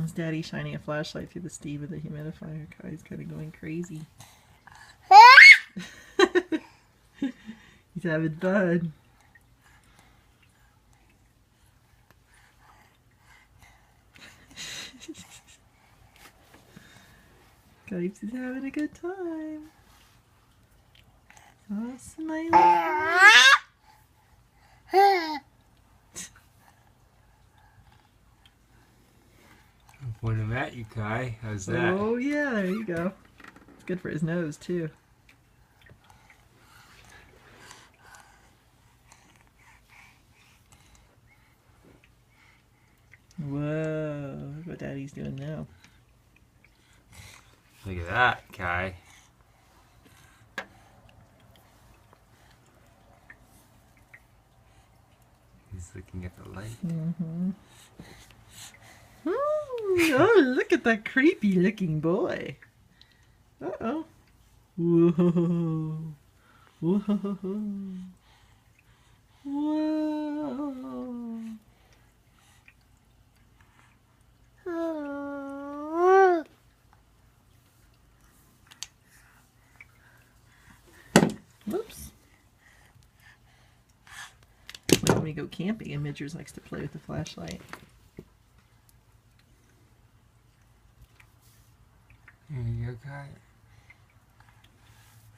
Is Daddy shining a flashlight through the steam of the humidifier? Kai's kind of going crazy. He's having fun. Kai's is having a good time. Oh, smiling. I'm pointing them at you, Kai. How's that? Oh yeah, there you go. It's good for his nose too. Whoa, look what Daddy's doing now. Look at that, Kai. He's looking at the light. Mm-hmm. Oh, look at that creepy looking boy. Uh-oh. Whoa. Whoa. Whoa. Whoops. Like when we go camping and Midgers likes to play with the flashlight. Here you go, Kai.